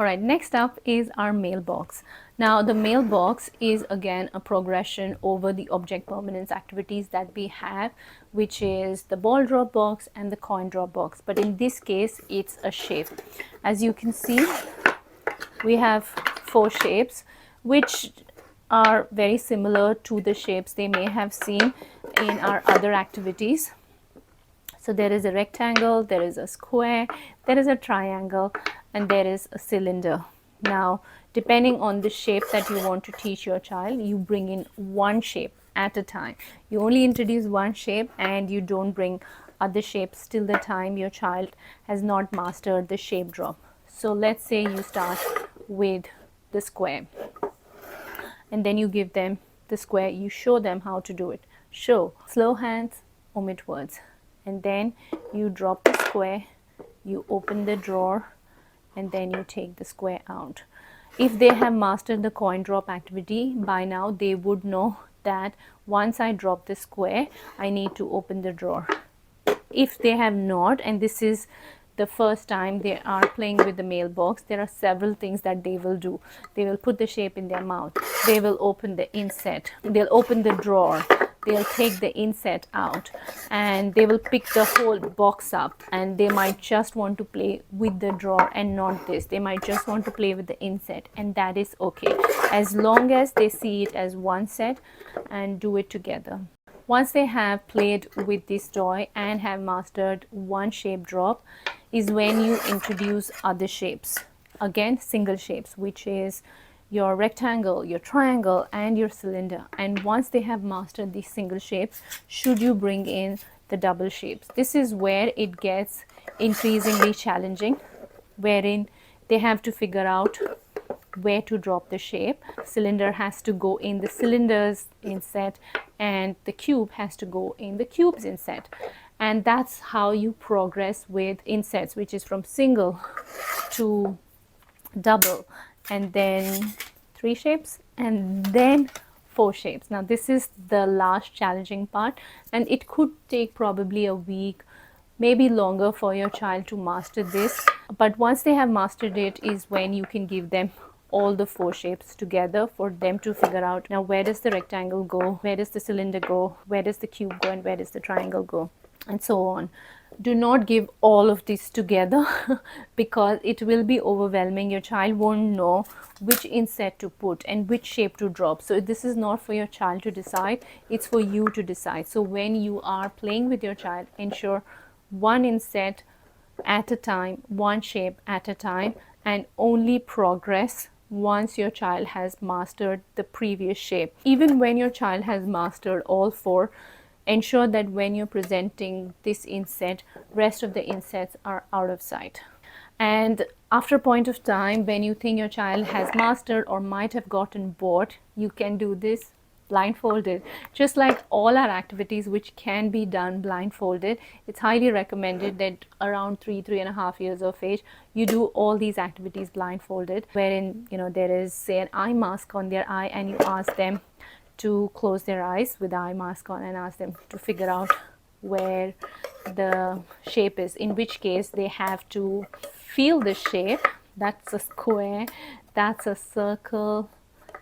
All right, next up is our mailbox. Now the mailbox is again a progression over the object permanence activities that we have, which is the ball drop box and the coin drop box, but in this case it's a shape. As you can see, we have 4 shapes which are very similar to the shapes they may have seen in our other activities. So there is a rectangle, there is a square, there is a triangle, and there is a cylinder. Now, depending on the shape that you want to teach your child, you bring in one shape at a time. You only introduce one shape and you don't bring other shapes till the time your child has not mastered the shape drop. So let's say you start with the square and then you give them the square, you show them how to do it. Show, slow hands, omit words. And then you drop the square, you open the drawer, and then you take the square out. If they have mastered the coin drop activity, by now they would know that once I drop the square, I need to open the drawer. If they have not, and this is the first time they are playing with the mailbox, there are several things that they will do. They will put the shape in their mouth, they will open the inset, they'll open the drawer, they'll take the inset out, and they will pick the whole box up, and they might just want to play with the drawer and not this. They might just want to play with the inset, and that is okay as long as they see it as one set and do it together. Once they have played with this toy and have mastered one shape drop is when you introduce other shapes. Again, single shapes, which is your rectangle, your triangle, and your cylinder. And once they have mastered these single shapes, should you bring in the double shapes. This is where it gets increasingly challenging, wherein they have to figure out where to drop the shape. Cylinder has to go in the cylinder's inset and the cube has to go in the cube's inset. And that's how you progress with insets, which is from single to double, and then 3 shapes, and then 4 shapes. Now this is the last challenging part, and it could take probably a week, maybe longer, for your child to master this. But once they have mastered it is when you can give them all the 4 shapes together for them to figure out, now where does the rectangle go, where does the cylinder go, where does the cube go, and where does the triangle go, and so on. Do not give all of this together because it will be overwhelming. Your child won't know which inset to put and which shape to drop. So this is not for your child to decide, it's for you to decide. So when you are playing with your child, ensure one inset at a time, one shape at a time, and only progress once your child has mastered the previous shape. Even when your child has mastered all 4, ensure that when you're presenting this inset, rest of the insets are out of sight. And after a point of time, when you think your child has mastered or might have gotten bored, you can do this blindfolded. Just like all our activities which can be done blindfolded, it's highly recommended that around 3.5 years of age, you do all these activities blindfolded, wherein there is, say, an eye mask on their eye, and you ask them to close their eyes with the eye mask on and ask them to figure out where the shape is, in which case they have to feel the shape. That's a square, that's a circle,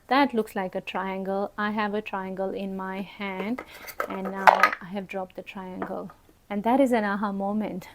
that looks like a triangle. I have a triangle in my hand and now I have dropped the triangle, and that is an aha moment.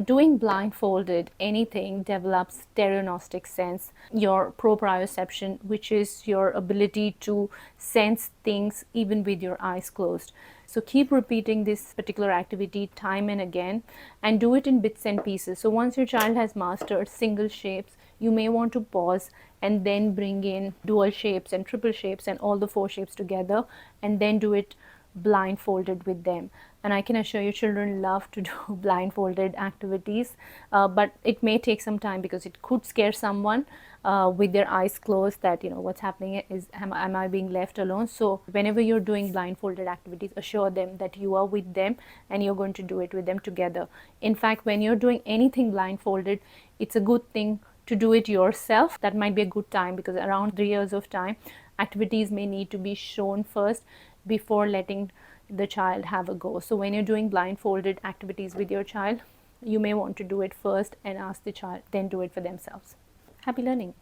Doing blindfolded anything develops stereognostic sense, your proprioception, which is your ability to sense things even with your eyes closed. So keep repeating this particular activity time and again, and do it in bits and pieces. So once your child has mastered single shapes, you may want to pause and then bring in dual shapes and triple shapes and all the 4 shapes together, and then do it blindfolded with them. And I can assure you, children love to do blindfolded activities, but it may take some time because it could scare someone with their eyes closed, that what's happening is, am I being left alone? So whenever you're doing blindfolded activities, assure them that you are with them and you're going to do it with them together. In fact, when you're doing anything blindfolded, it's a good thing to do it yourself. That might be a good time, because around 3 years of time, activities may need to be shown first before letting the child have a go. So when you're doing blindfolded activities with your child, you may want to do it first and ask the child, then do it for themselves. Happy learning.